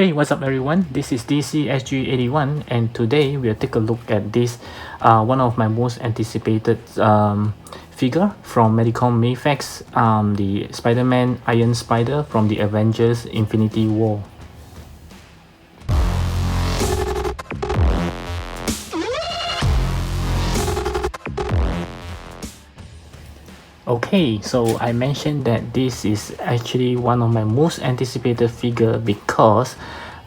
Hey, what's up everyone? This is DCSG 81 and today we'll take a look at this one of my most anticipated figure from Medicom Mafex, the Spider-Man Iron Spider from the Avengers Infinity War. Okay, so I mentioned that this is actually one of my most anticipated figure because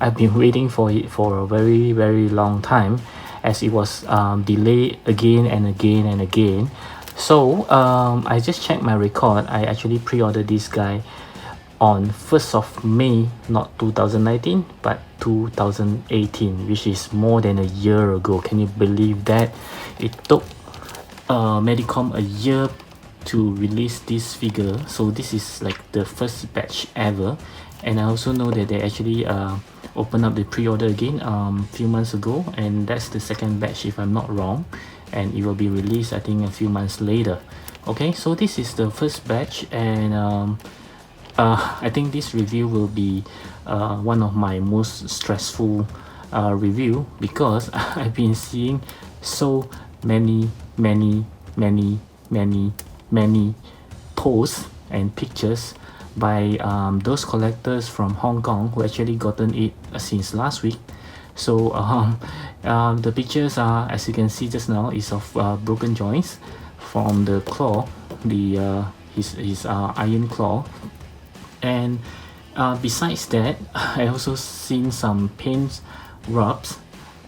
I've been waiting for it for a very long time, as it was delayed again and again and again. So I just checked my record. I actually pre-ordered this guy on 1st of May, not 2019 but 2018, which is more than a year ago. Can you believe that? It took Medicom a year to release this figure, so this is like the first batch ever. And I also know that they actually opened up the pre-order again few months ago, and that's the second batch if I'm not wrong, and it will be released I think a few months later. Okay, so this is the first batch, and I think this review will be one of my most stressful review, because I've been seeing so many posts and pictures by those collectors from Hong Kong who actually gotten it since last week. So the pictures are, as you can see just now, is of broken joints from the claw, the his iron claw. And besides that, I also seen some paint rubs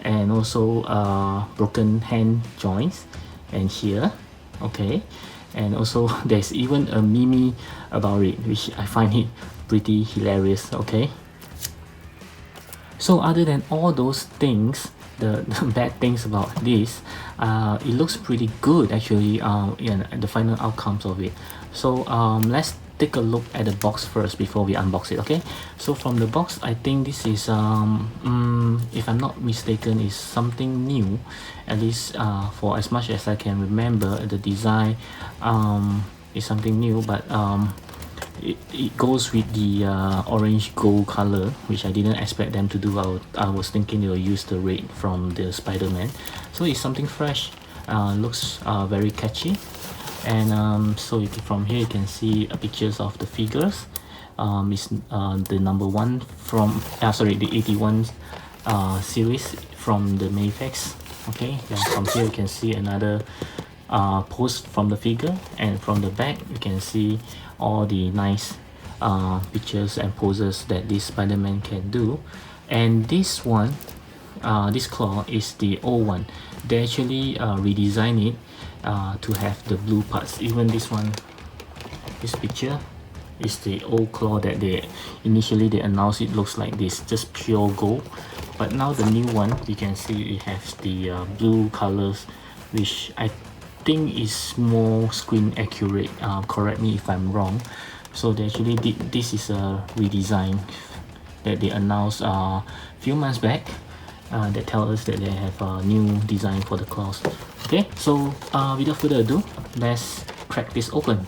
and also broken hand joints and here. Okay, and also there's even a meme about it, which I find it pretty hilarious. Okay, so other than all those things, the bad things about this, it looks pretty good actually, yeah, the final outcomes of it. So let's take a look at the box first before we unbox it. Okay, so from the box, I think this is if I'm not mistaken, is something new, at least for as much as I can remember. The design is something new, but it goes with the orange gold color, which I didn't expect them to do. I was thinking they will use the red from the Spider-Man, so it's something fresh. Looks very catchy. And so from here you can see pictures of the figures. It's the number one from the 81 series from the Mafex. Okay, yeah, from here you can see another post from the figure, and from the back you can see all the nice pictures and poses that this Spider-Man can do. And this one, this claw is the old one. They actually redesigned it to have the blue parts. Even this one, this picture is the old claw that they initially announced. It looks like this, just pure gold, but now the new one, you can see it has the blue colors, which I think is more screen accurate. Correct me if I'm wrong. So they actually did, this is a redesign that they announced a few months back, that tell us that they have a new design for the claws. Okay, so without further ado, let's crack this open.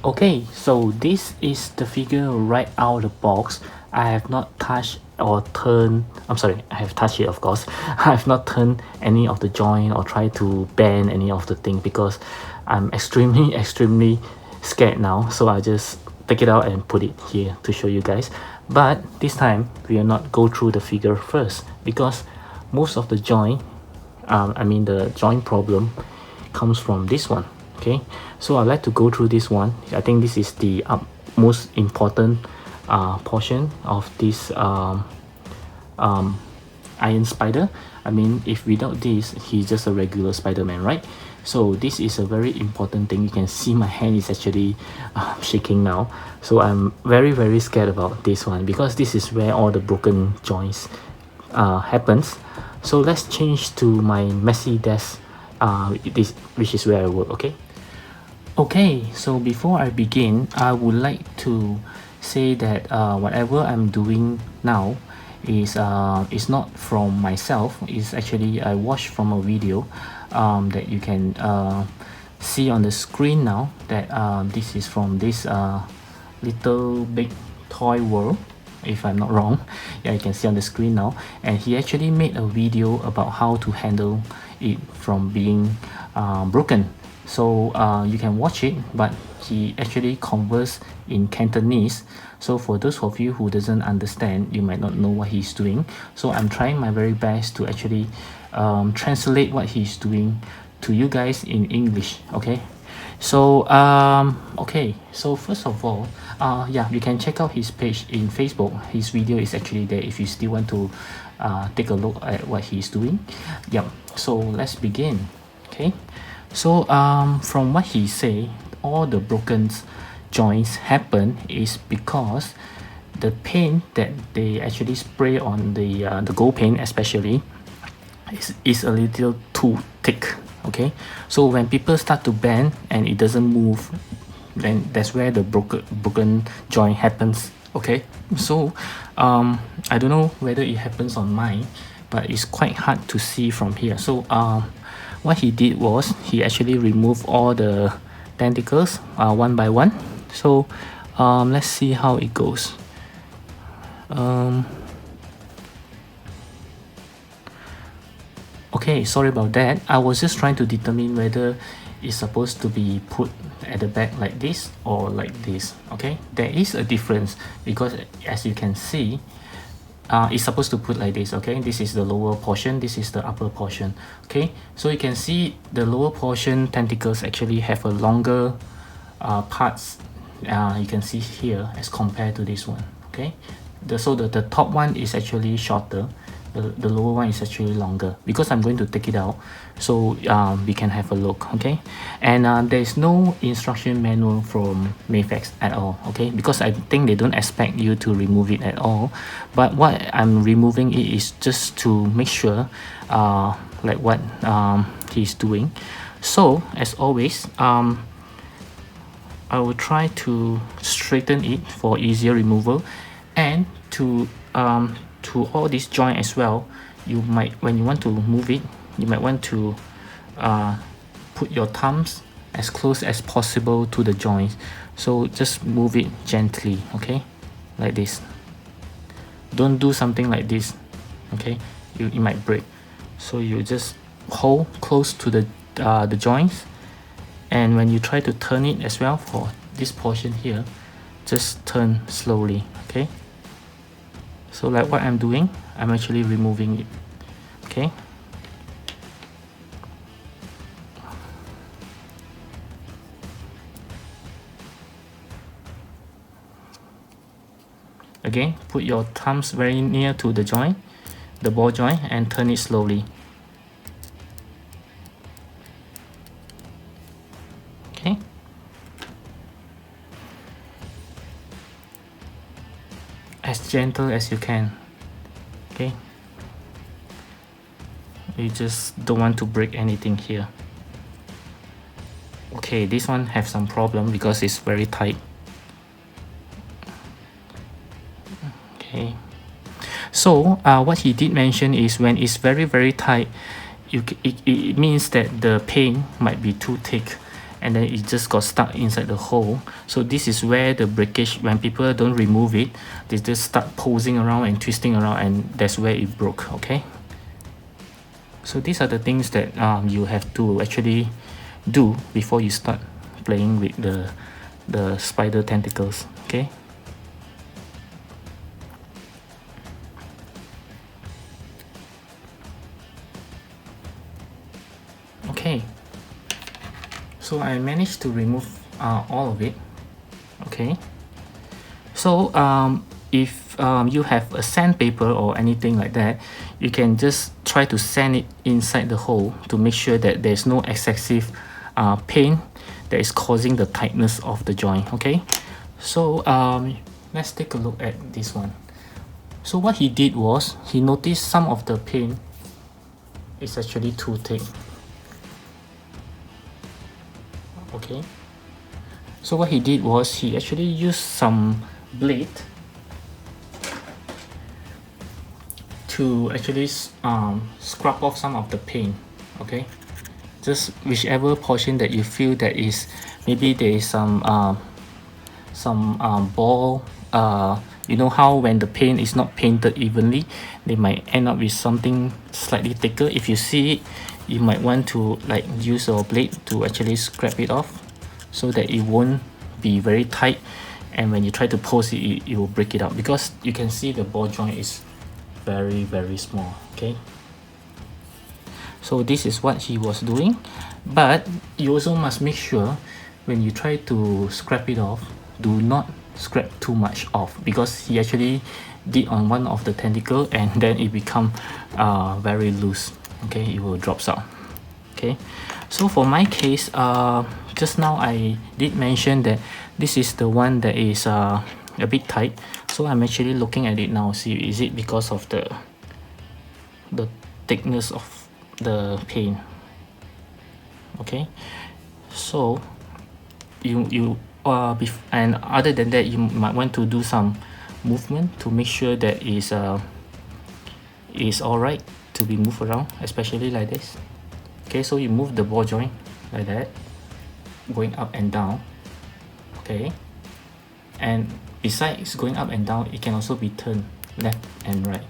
Okay, so this is the figure right out of the box. I have not touched or turned, I'm sorry, I have touched it of course. I have not turned any of the joint or tried to bend any of the thing, because I'm extremely scared now. So I just take it out and put it here to show you guys. But this time we will not go through the figure first, because most of the joint, the joint problem comes from this one. Okay, so I'd like to go through this one. I think this is the most important portion of this Iron Spider. I mean, if without this, he's just a regular Spider-Man, right? So this is a very important thing. You can see my hand is actually shaking now. So I'm very scared about this one, because this is where all the broken joints happens. So let's change to my messy desk, which is where I work. Okay, so before I begin, I would like to say that whatever I'm doing now is not from myself. It's actually I watched from a video that you can see on the screen now, that this is from this Little Big Toy World, if I'm not wrong. Yeah, you can see on the screen now, and he actually made a video about how to handle it from being broken. So you can watch it, but he actually converse in Cantonese. So for those of you who doesn't understand, you might not know what he's doing. So I'm trying my very best to actually translate what he's doing to you guys in English. Okay, so okay, so first of all, yeah, you can check out his page in Facebook. His video is actually there if you still want to take a look at what he's doing. Yep, so let's begin. Okay, so from what he say, all the broken joints happen is because the paint that they actually spray on the gold paint especially is a little too thick. Okay, so when people start to bend and it doesn't move, then that's where the broken joint happens. Okay, so I don't know whether it happens on mine, but it's quite hard to see from here. So what he did was he actually removed all the tentacles one by one. So let's see how it goes. Okay, sorry about that. I was just trying to determine whether it's supposed to be put at the back like this or like this. Okay, there is a difference because as you can see, it's supposed to put like this. Okay, this is the lower portion, this is the upper portion. Okay, so you can see the lower portion tentacles actually have a longer parts. You can see here as compared to this one. Okay, so the top one is actually shorter, the lower one is actually longer, because I'm going to take it out so we can have a look. Okay, and there is no instruction manual from Mafex at all. Okay, because I think they don't expect you to remove it at all, but what I'm removing it is just to make sure like what he's doing. So as always, I will try to straighten it for easier removal, and to all this joint as well. You might, when you want to move it, you might want to put your thumbs as close as possible to the joint. So just move it gently. Okay, like this. Don't do something like this. Okay, it might break. So you just hold close to the joints, and when you try to turn it as well for this portion here, just turn slowly. Okay, so like what I'm doing, I'm actually removing it. Okay, again, put your thumbs very near to the joint, the ball joint, and turn it slowly. Okay, as gentle as you can. Okay, you just don't want to break anything here. Okay, this one have some problem because it's very tight. Okay, so what he did mention is when it's very tight, it means that the paint might be too thick, and then it just got stuck inside the hole. So this is where the breakage, when people don't remove it, they just start posing around and twisting around, and that's where it broke. Okay, so these are the things that you have to actually do before you start playing with the spider tentacles. Okay, okay, so I managed to remove all of it. Okay, so if you have a sandpaper or anything like that, you can just try to sand it inside the hole to make sure that there's no excessive paint that is causing the tightness of the joint. Okay, so let's take a look at this one. So what he did was he noticed some of the paint is actually too thick. Okay, so what he did was he actually used some blade to actually scrub off some of the paint. Okay, just whichever portion that you feel that is maybe there is some ball. You know how when the paint is not painted evenly, they might end up with something slightly thicker. If you see it, you might want to like use your blade to actually scrape it off so that it won't be very tight, and when you try to pose it, it will break it up, because you can see the ball joint is very small. Okay, so this is what he was doing, but you also must make sure when you try to scrape it off, do not scrape too much off, because he actually did on one of the tentacle and then it become very loose. Okay, it will drop out. Okay, so for my case, just now I did mention that this is the one that is a bit tight, so I'm actually looking at it now. See, is it because of the thickness of the paint? Okay, so and other than that, you might want to do some movement to make sure that is all right to be moved around, especially like this. Okay, so you move the ball joint like that, going up and down. Okay, and besides going up and down, it can also be turned left and right.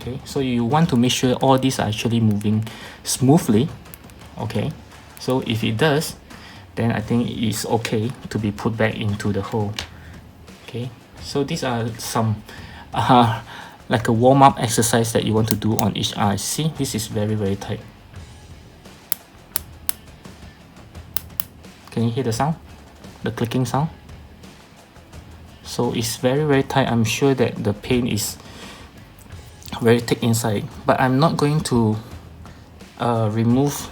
Okay, so you want to make sure all these are actually moving smoothly. Okay, so if it does, then I think it's okay to be put back into the hole. Okay, so these are some like a warm-up exercise that you want to do on each eye. See, this is very tight. Can you hear the sound? The clicking sound? So it's very tight. I'm sure that the paint is very thick inside, but I'm not going to remove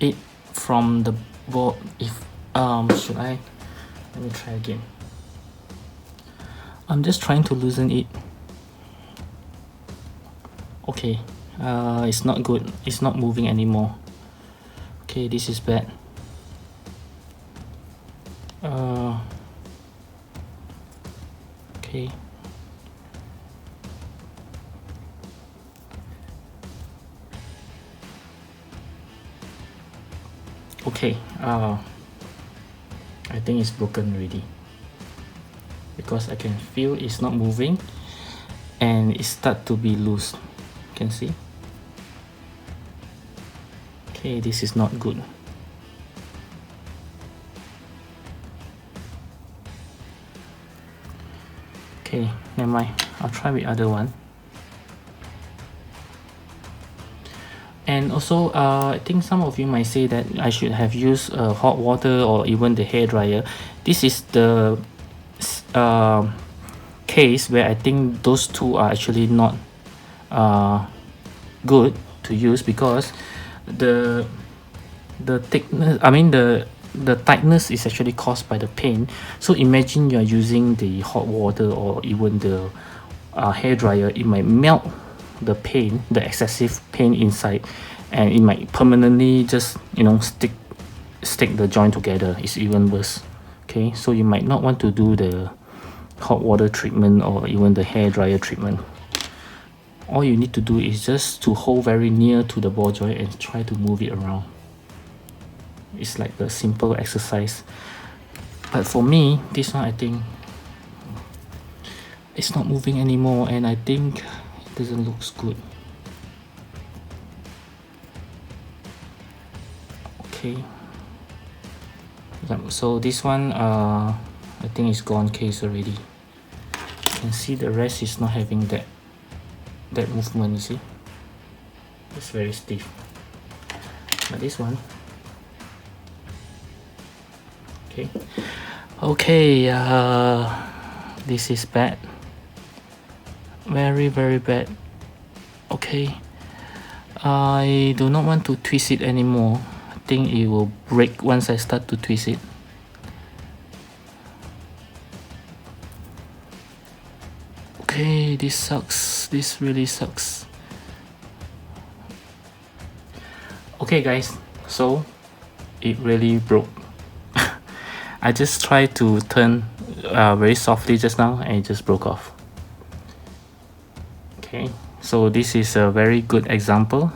it from the board. If should I, let me try again. I'm just trying to loosen it. Okay, it's not good, it's not moving anymore. Okay, this is bad. Okay, okay, I think it's broken already, because I can feel it's not moving and it start to be loose. You can see. Okay, this is not good. Okay, never mind, I'll try with other one. And also, I think some of you might say that I should have used hot water or even the hair dryer. This is the case where I think those two are actually not good to use, because the thickness, I mean the tightness is actually caused by the paint. So imagine you're using the hot water or even the hair dryer, it might melt the paint, the excessive paint inside, and it might permanently just, you know, stick the joint together. It's even worse. Okay, so you might not want to do the hot water treatment or even the hair dryer treatment. All you need to do is just to hold very near to the ball joint and try to move it around. It's like a simple exercise, but for me, this one, I think it's not moving anymore, and I think it doesn't look good. Okay, so this one, I think it's gone case already. You can see the rest is not having that movement. You see, it's very stiff. But this one, okay, this is bad, very bad. Okay, I do not want to twist it anymore. I think it will break once I start to twist it. Okay, this sucks, this really sucks. Okay guys, so it really broke. I just tried to turn very softly just now and it just broke off. Okay, so this is a very good example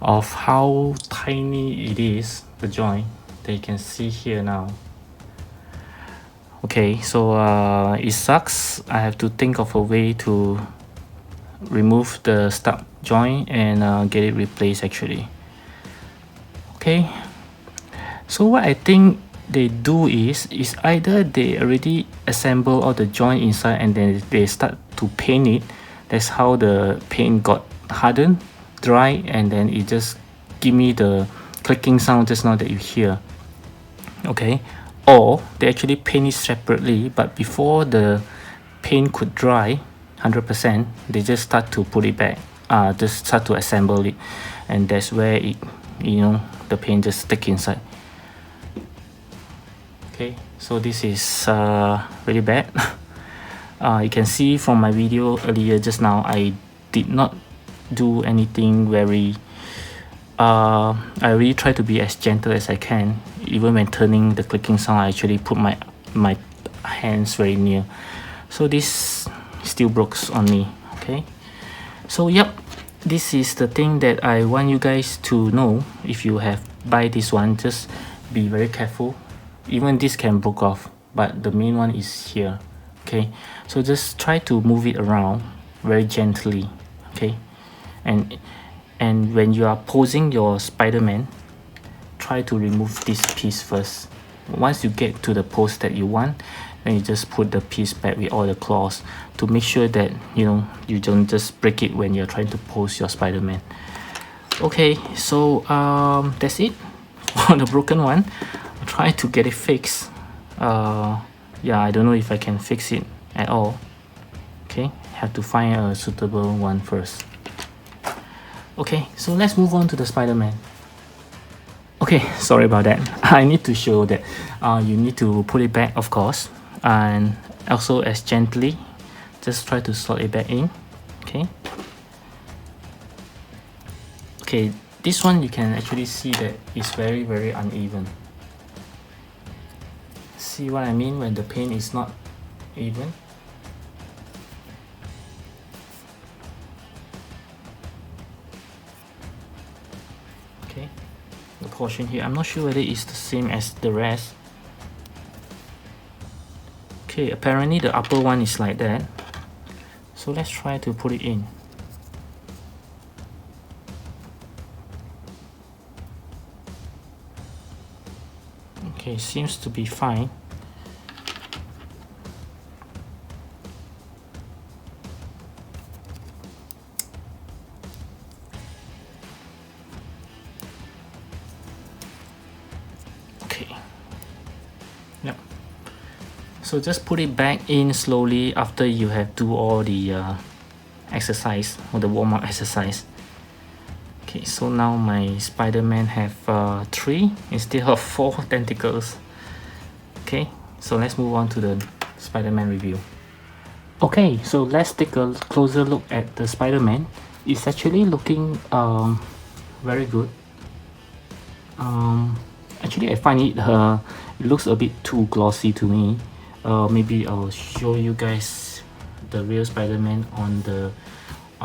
of how tiny it is, the joint that you can see here now. Okay, so it sucks. I have to think of a way to remove the stuck joint and get it replaced actually. Okay, so what I think they do is either they already assemble all the joint inside and then they start to paint it. That's how the paint got hardened, dry, and then it just give me the clicking sound just now that you hear. Okay, or they actually paint it separately, but before the paint could dry 100%, they just start to put it back, just start to assemble it, and that's where it, you know, the paint just stick inside. Okay, so this is really bad. You can see from my video earlier just now, I did not do anything very I really try to be as gentle as I can. Even when turning the clicking sound, I actually put my hands very near, so this still broke on me. Okay, so yep, this is the thing that I want you guys to know. If you have buy this one, just be very careful. Even this can broke off, but the main one is here. Okay, so just try to move it around very gently. Okay, and when you are posing your Spider-Man, try to remove this piece first. Once you get to the pose that you want, then you just put the piece back with all the claws to make sure that, you know, you don't just break it when you're trying to pose your Spider-Man. Okay, so that's it for the broken one. I'll try to get it fixed. Yeah, I don't know if I can fix it at all. Okay, have to find a suitable one first. Okay, so let's move on to the Spider-Man. Okay, sorry about that. I need to show that you need to put it back, of course, and also as gently, just try to slot it back in. Okay. Okay, this one you can actually see that it's very uneven. See what I mean when the paint is not even? Okay, the portion here, I'm not sure whether it's the same as the rest. Okay, apparently the upper one is like that. So let's try to put it in. Okay, seems to be fine. Okay. Yep. So just put it back in slowly after you have do all the exercise or the warm-up exercise. Okay, so now my Spider-Man have 3 instead of 4 tentacles. Okay, so let's move on to the Spider-Man review. Okay, so let's take a closer look at the Spider-Man. It's actually looking very good. Actually, I find it looks a bit too glossy to me. Maybe I'll show you guys the real Spider-Man on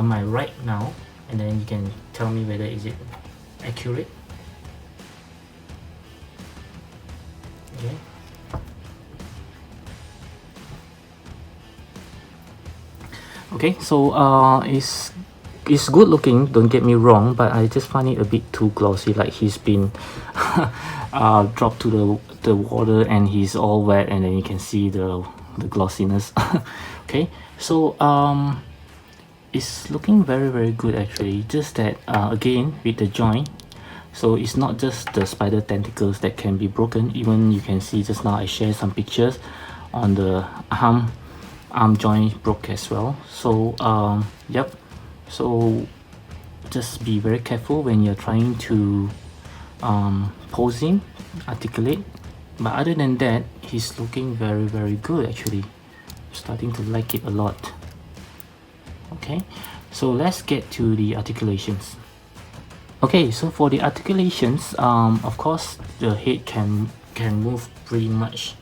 my right now, and then you can tell me whether is it accurate. Okay. Okay, so it's good looking, don't get me wrong, but I just find it a bit too glossy, like he's been dropped to the water and he's all wet, and then you can see the glossiness. Okay, so it's looking very good actually, just that again with the joint, so it's not just the spider tentacles that can be broken. Even you can see just now I shared some pictures on the arm joint broke as well. So yep, so just be very careful when you're trying to posing, articulate. But other than that, he's looking very good actually. I'm starting to like it a lot. Okay, so let's get to the articulations. Okay, so for the articulations, of course the head can move pretty much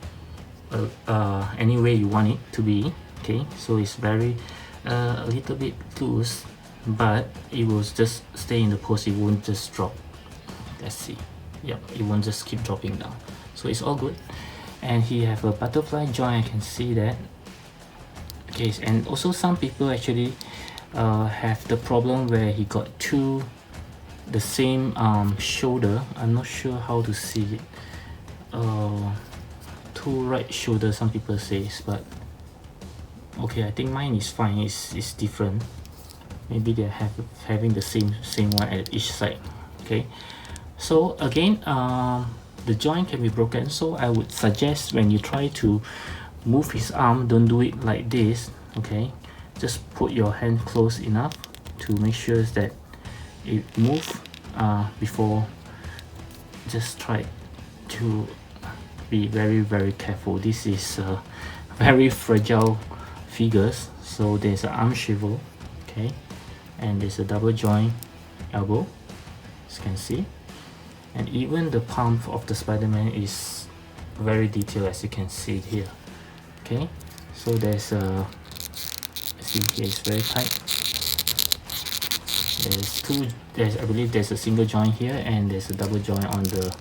any way you want it to be. Okay, so it's very a little bit loose, but it will just stay in the pose, it won't just drop. Let's see. Yep, it won't just keep dropping down, so it's all good. And he have a butterfly joint, I can see that. Okay, and also some people actually have the problem where he got the same shoulder. I'm not sure how to see it. Two right shoulder, some people say, but okay, I think mine is fine. It's different. Maybe they're having the same one at each side. Okay, so again, the joint can be broken, so I would suggest when you try to move his arm, don't do it like this. Okay, just put your hand close enough to make sure that it moves before. Just try to be very careful. This is very fragile figures, so there's an arm swivel, okay, and there's a double joint elbow, as you can see, and even the palm of the Spider-Man is very detailed, as you can see here. Okay, so there's a, see here, it's very tight. I believe there's a single joint here, and there's a double joint on the,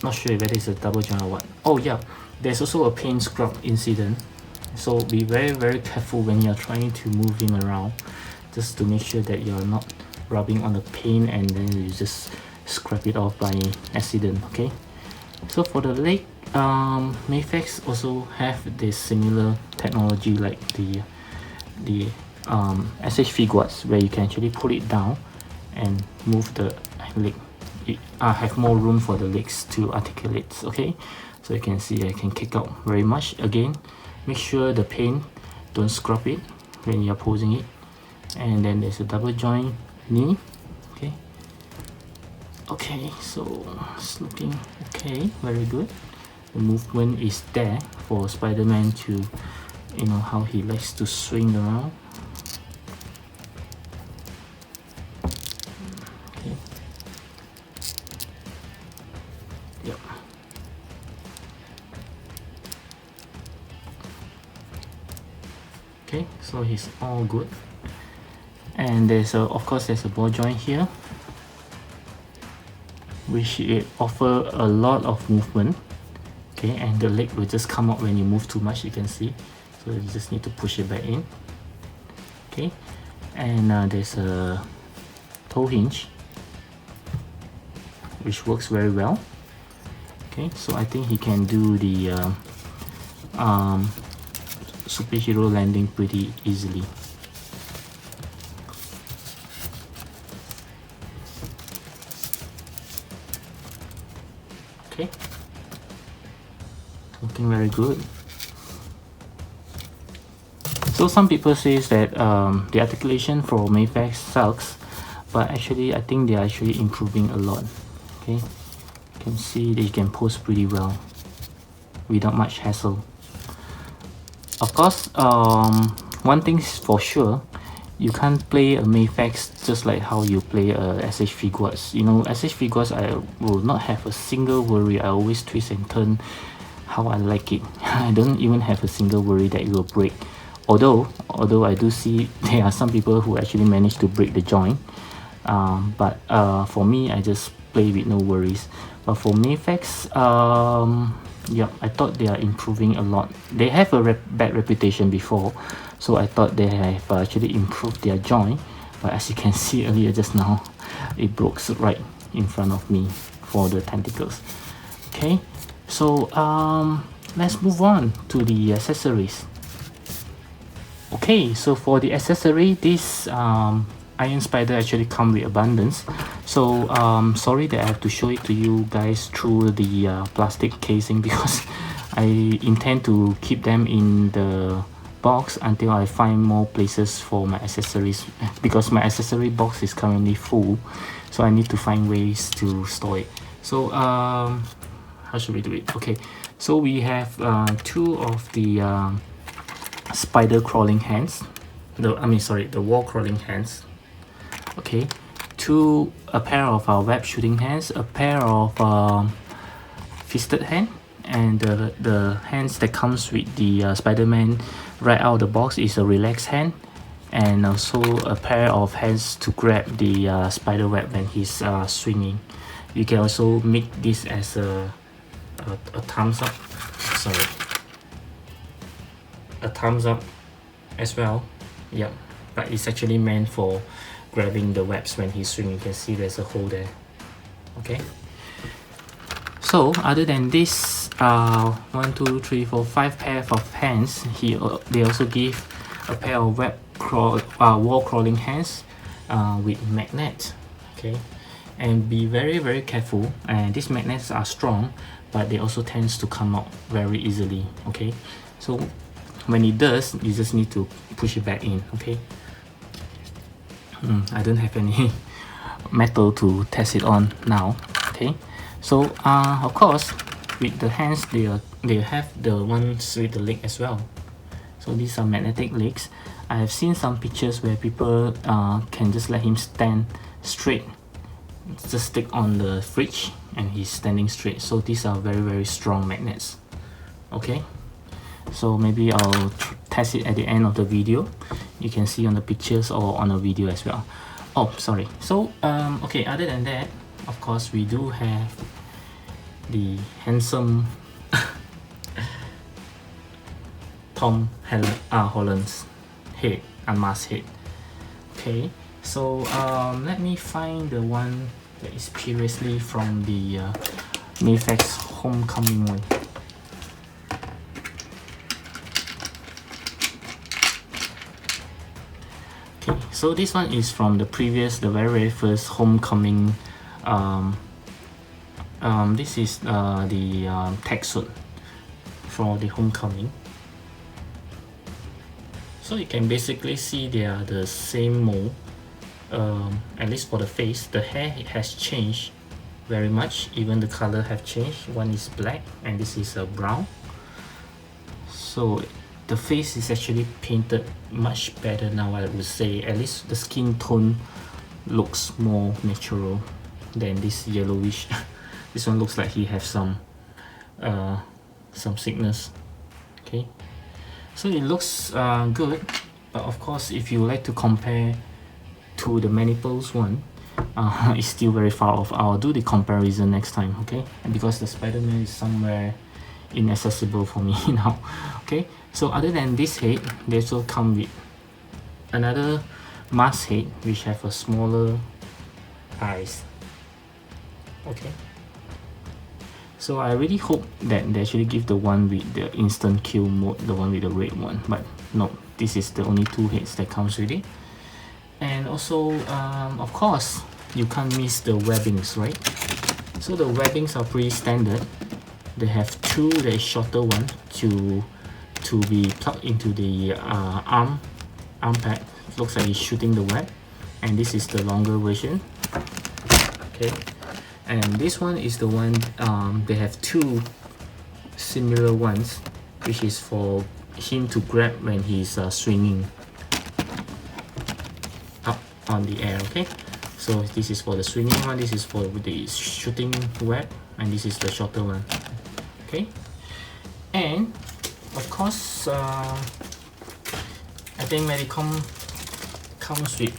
not sure whether it's a double joint or what. Oh yeah, there's also a paint scrub incident, so be very careful when you're trying to move him around, just to make sure that you're not rubbing on the paint and then you just scrap it off by accident. Okay, so for the leg, Mafex also have this similar technology like the s.h.figuarts, where you can actually pull it down and move the leg. Have more room for the legs to articulate. Okay, so you can see I can kick out very much. Again, make sure the paint don't scrub it when you're posing it. And then there's a double joint knee. Okay, so it's looking okay, very good. The movement is there for Spider-Man to, you know, how he likes to swing around. Okay. Yep. Okay, so he's all good. And there's a, of course, there's a ball joint here, which it offer a lot of movement. Okay, and the leg will just come out when you move too much, you can see, so you just need to push it back in. Okay, and there's a toe hinge which works very well. Okay, so I think he can do the superhero landing pretty easily. Okay, looking very good. So some people say that the articulation for Mafex sucks, but actually I think they're actually improving a lot. Okay, you can see they can pose pretty well without much hassle. Of course, one thing is for sure, you can't play a Mafex just like how you play a s.h.figuarts. You know, s.h.figuarts, I will not have a single worry. I always twist and turn how I like it. I don't even have a single worry that it will break. Although I do see there are some people who actually manage to break the joint. But for me, I just play with no worries. But for Mafex, yeah, I thought they are improving a lot. They have a bad reputation before, so I thought they have actually improved their joint. But as you can see earlier just now, it broke right in front of me for the tentacles. Okay, so let's move on to the accessories. Okay, so for the accessory, this Iron Spider actually come with abundance. So sorry that I have to show it to you guys through the plastic casing, because I intend to keep them in the box until I find more places for my accessories, because my accessory box is currently full, so I need to find ways to store it. So how should we do it? Okay, so we have two of the spider crawling hands, the wall crawling hands. Okay, a pair of our web shooting hands, a pair of fisted hand, and the hands that comes with the Spider-Man right out of the box is a relaxed hand, and also a pair of hands to grab the spider web when he's swinging. You can also make this as a thumbs up, sorry, a thumbs up as well. Yep, but it's actually meant for grabbing the webs when he's swinging. You can see there's a hole there. Okay, so other than this 1 2 3 4 5 pair of hands, they also give a pair of wall crawling hands with magnet. Okay, and be very careful, and these magnets are strong, but they also tends to come out very easily. Okay, so when it does, you just need to push it back in. Okay, I don't have any metal to test it on now. Okay, so of course with the hands, they have the ones with the leg as well. So these are magnetic legs. I have seen some pictures where people can just let him stand straight, just stick on the fridge and he's standing straight. So these are very strong magnets. Okay, so maybe I'll test it at the end of the video. You can see on the pictures or on a video as well. Oh, sorry. So okay, other than that, of course we do have the handsome Tom Holland's head, unmasked head. Okay, so let me find the one that is previously from the Mafex Homecoming one. Okay, so this one is from the very first Homecoming. This is the tech suit for the Homecoming. So you can basically see they are the same mold, at least for the face. The hair has changed very much, even the color have changed. One is black and this is brown. So the face is actually painted much better now, I would say. At least the skin tone looks more natural than this yellowish. This one looks like he has some sickness. Okay, so it looks good, but of course if you like to compare to the Maniples one, it's still very far off. I'll do the comparison next time. Okay, and because the Spider-Man is somewhere inaccessible for me now. Okay, so other than this head, they also come with another mask head which have a smaller eyes. Okay, so I really hope that they actually give the one with the instant kill mode, the one with the red one, but no, this is the only two heads that comes with it. And also of course you can't miss the webbings, right? So the webbings are pretty standard. They have two, there is shorter one to be plugged into the arm pad. Looks like he's shooting the web, and this is the longer version. Okay, and this one is the one, they have two similar ones, which is for him to grab when he's swinging up on the air. Okay, so this is for the swinging one, this is for the shooting web, and this is the shorter one. Okay, and of course I think Medicom comes with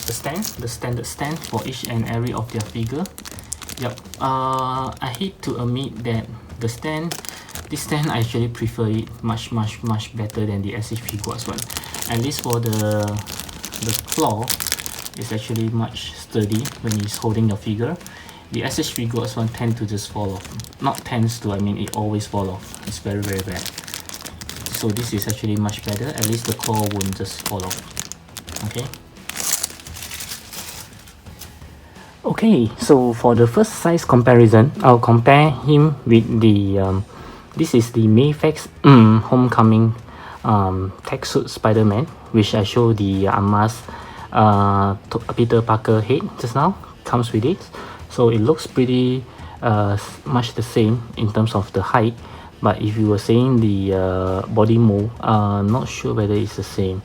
the standard stand for each and every of their figure. Yep. I hate to admit that this stand I actually prefer it much better than the s.h.figuarts one. At least for the claw, it's actually much sturdy when he's holding the figure. The s.h.figuarts one tend to just fall off. Not tends to, I mean it always fall off. It's very bad. So this is actually much better. At least the claw won't just fall off. Okay. Okay, so for the first size comparison, I'll compare him with the this is the Mafex Homecoming tech suit Spider-Man, which I showed the unmasked Peter Parker head just now. Comes with it, so it looks pretty much the same in terms of the height. But if you were saying the body mold, not sure whether it's the same.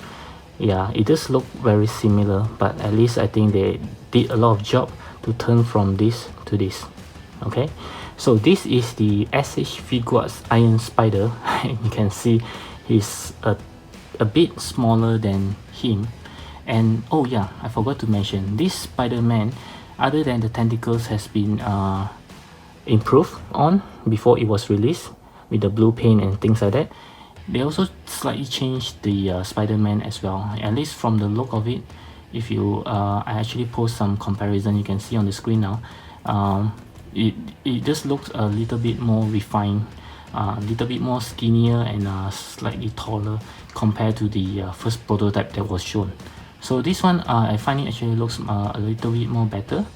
Yeah, it does look very similar, but at least I think they did a lot of job to turn from this to this. Okay, So this is the s.h.figuarts Iron Spider. You can see he's a bit smaller than him. And oh yeah, I forgot to mention, this Spider-Man, other than the tentacles, has been improved on before it was released with the blue paint and things like that. They also slightly changed the Spider-Man as well, at least from the look of it. If you I actually post some comparison, you can see on the screen now. It just looks a little bit more refined, a little bit more skinnier, and slightly taller compared to the first prototype that was shown. So this one, I find it actually looks a little bit more better,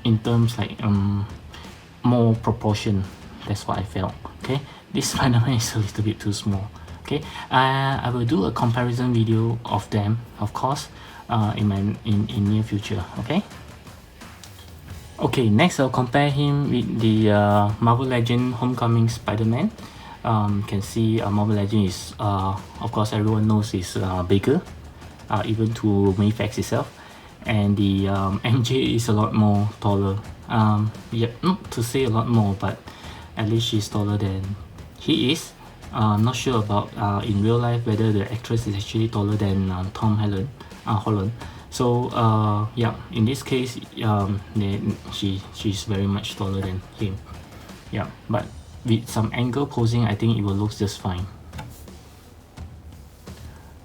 in terms like more proportion. That's what I felt. Okay, this Spider-Man is a little bit too small. Okay, I will do a comparison video of them, of course, in near future. Okay, next I'll compare him with the Marvel Legend Homecoming Spider-Man. You can see Marvel Legend is, of course, everyone knows is bigger, even to Mafex itself, and the MJ is a lot more taller. Yep, not to say a lot more, but at least she's taller than he is. Not sure about in real life whether the actress is actually taller than Tom Holland. So yeah, in this case, she's very much taller than him. Yeah, but with some angle posing, I think it will look just fine.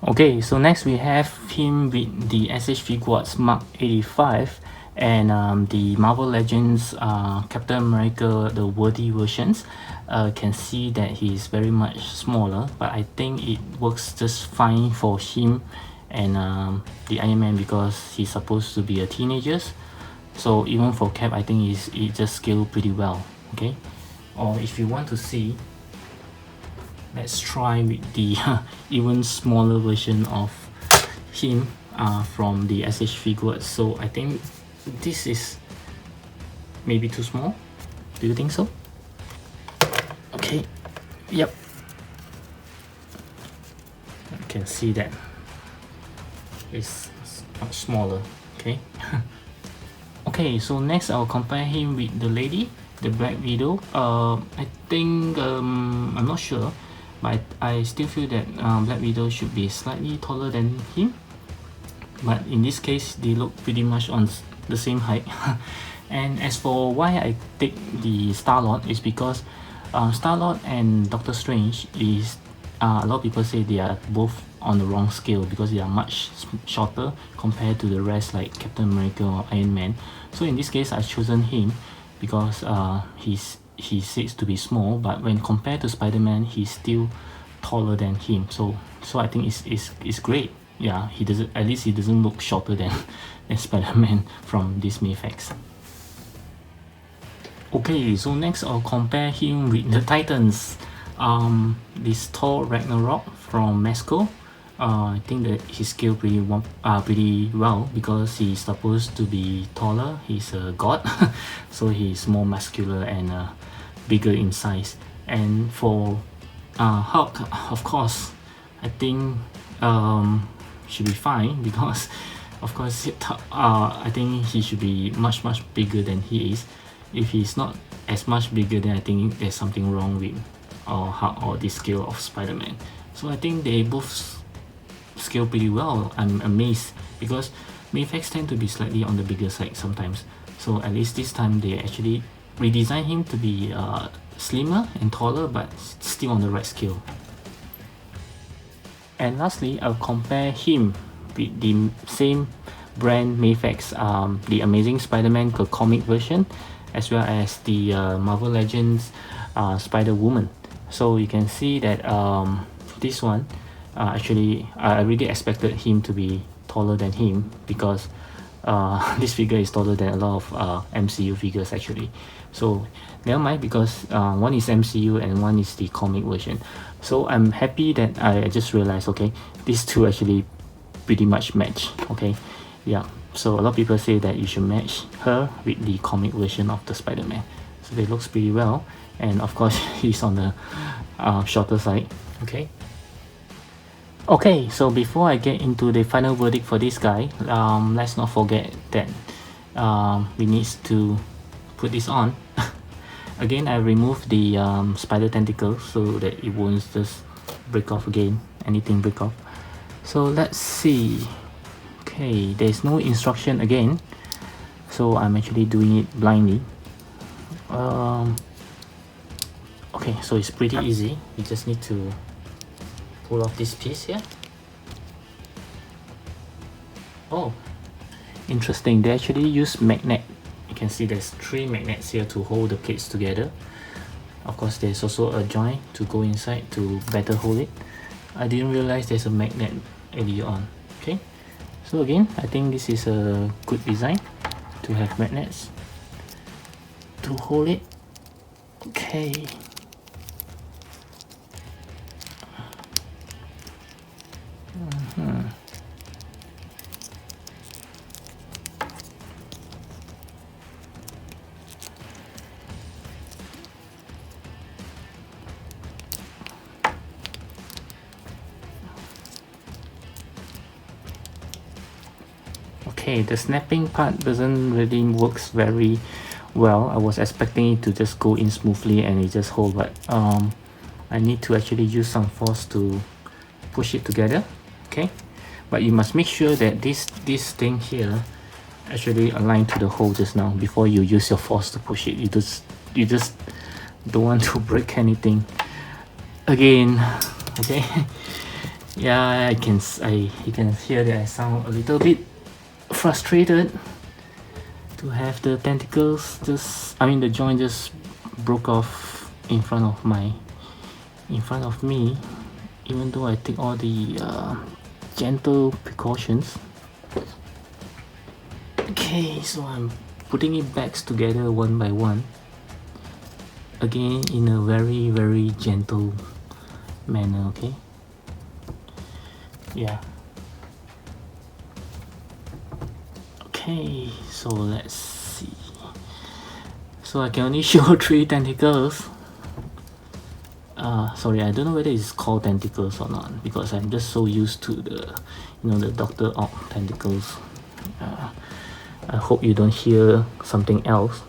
Okay, so next we have him with the s.h.figuarts Mark 85 and the Marvel Legends Captain America, the worthy versions. Can see that he's very much smaller, but I think it works just fine for him and the Iron Man, because he's supposed to be a teenager. So even for Cap, I think it just scaled pretty well. Okay, or if you want to see, let's try with the even smaller version of him from the s.h.figuarts. So I think this is maybe too small. Do you think so? Okay, yep, you can see that it's much smaller. Okay. Okay, so next I'll compare him with the lady, the Black Widow. I think I'm not sure, but I still feel that Black Widow should be slightly taller than him, but in this case they look pretty much on the same height. And as for why I take the Star-Lord is because Star-Lord and Doctor Strange is a lot of people say they are both on the wrong scale, because they are much shorter compared to the rest like Captain America or Iron Man. So in this case I've chosen him because he says to be small, but when compared to Spider-Man, he's still taller than him. So I think it's great. Yeah, at least he doesn't look shorter than Spider-Man from this Mafex. Okay, so next I'll compare him with the Titans. This Thor Ragnarok from Mesco. I think that he scaled pretty well, because he's supposed to be taller. He's a god, so he's more muscular and bigger in size. And for Hulk, of course, I think should be fine, because of course I think he should be much bigger than he is. If he's not as much bigger, then I think there's something wrong with Hulk or the scale of Spider-Man. So I think they both scale pretty well. I'm amazed, because Mafex tend to be slightly on the bigger side sometimes. So at least this time they actually redesigned him to be slimmer and taller, but still on the right scale. And lastly, I'll compare him with the same brand Mafex, the Amazing Spider-Man comic version, as well as the Marvel Legends Spider-Woman. So you can see that this one, actually I really expected him to be taller than him, because this figure is taller than a lot of MCU figures actually. So never mind, because one is MCU and one is the comic version. So I'm happy that I just realized, okay, these two actually pretty much match. Okay, yeah, so a lot of people say that you should match her with the comic version of the Spider-Man. So they looks pretty well, and of course he's on the shorter side. Okay, so before I get into the final verdict for this guy, let's not forget that we need to put this on. Again, I removed the spider tentacle so that it won't just break off again, anything break off. So let's see. Okay, there's no instruction again, so I'm actually doing it blindly. Okay, so it's pretty easy. You just need to pull off this piece here. Oh, interesting, they actually use magnet. You can see there's 3 magnets here to hold the plates together. Of course, there's also a joint to go inside to better hold it. I didn't realize there's a magnet earlier on. Okay, so again, I think this is a good design to have magnets to hold it. Okay. Okay, the snapping part doesn't really works very well. I was expecting it to just go in smoothly and it just hold, but I need to actually use some force to push it together. Okay, but you must make sure that this thing here actually aligned to the hole just now before you use your force to push it. You just don't want to break anything again. Okay. Yeah, you can hear that I sound a little bit frustrated to have the tentacles the joint just broke off in front of me, even though I take all the gentle precautions. Okay, so I'm putting it back together one by one, again in a very, very gentle manner. Okay, yeah. Okay, so let's see. So I can only show 3 tentacles. Sorry, I don't know whether it's called tentacles or not, because I'm just so used to the, the Dr. Ock tentacles. I hope you don't hear something else.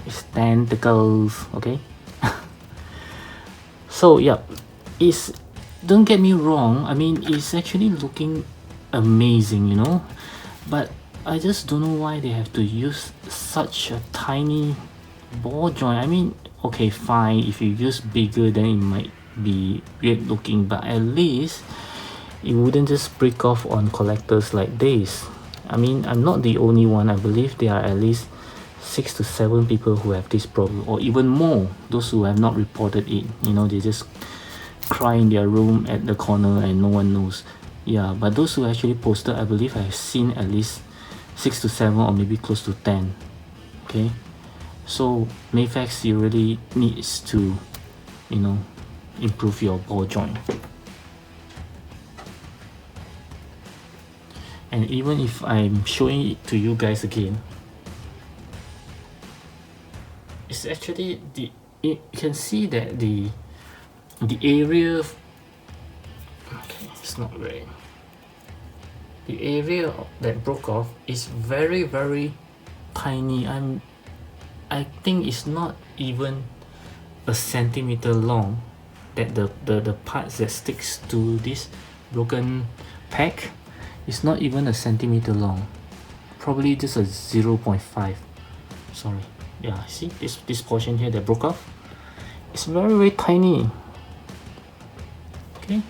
It's tentacles, okay? So yeah, don't get me wrong, I mean, it's actually looking amazing, but I just don't know why they have to use such a tiny ball joint. I mean, okay, fine, if you use bigger then it might be weird looking, but at least it wouldn't just break off on collectors like this. I mean, I'm not the only one. I believe there are at least 6 to 7 people who have this problem, or even more, those who have not reported it. They just cry in their room at the corner and no one knows. Yeah, but those who actually posted, I believe I've seen at least 6 to 7 or maybe close to 10. Okay, so Mafex, you really needs to improve your ball joint. And even if I'm showing it to you guys again, it's actually you can see that the area, okay, it's not right. The area that broke off is very, very tiny. I think it's not even a centimeter long. That the parts that sticks to this broken pack is not even a centimeter long. Probably just a 0.5. Sorry. Yeah, see this portion here that broke off? It's very, very tiny. Okay.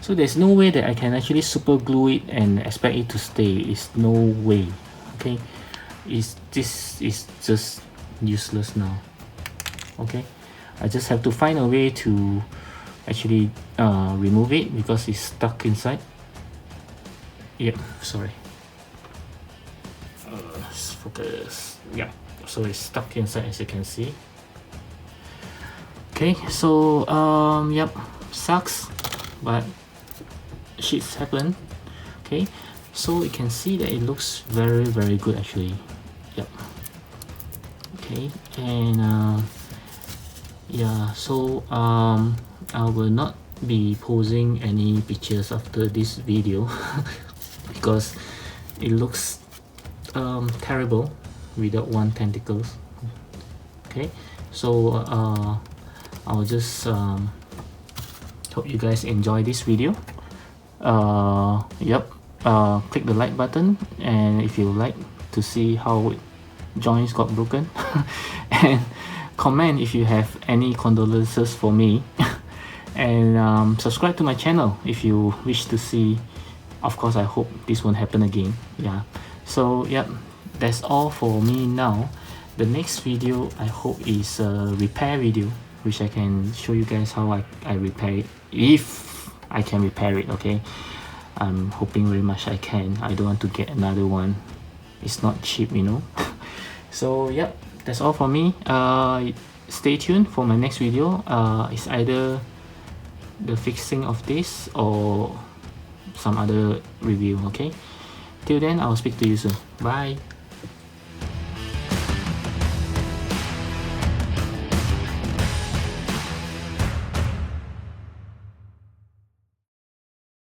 So there's no way that I can actually super glue it and expect it to stay. It's no way. Okay, this is just useless now. Okay, I just have to find a way to actually remove it because it's stuck inside. Yeah, sorry. Let's focus. Yeah, so it's stuck inside, as you can see. Okay, so yep, sucks, but shits happen. Okay, so you can see that it looks very, very good actually. Yep. Okay, and yeah, so I will not be posing any pictures after this video because it looks terrible without one tentacles. Okay, So I'll just hope you guys enjoy this video. Yep, click the like button, and if you like to see how joints got broken and comment if you have any condolences for me. And subscribe to my channel if you wish to see. Of course, I hope this won't happen again. Yeah, so yep, that's all for me now. The next video I hope is a repair video, which I can show you guys how I repair it, if I can repair it. Okay, I'm hoping very much I can. I don't want to get another one. It's not cheap, you know. So yep, that's all for me. Stay tuned for my next video. It's either the fixing of this or some other review. Okay, till then, I'll speak to you soon. Bye.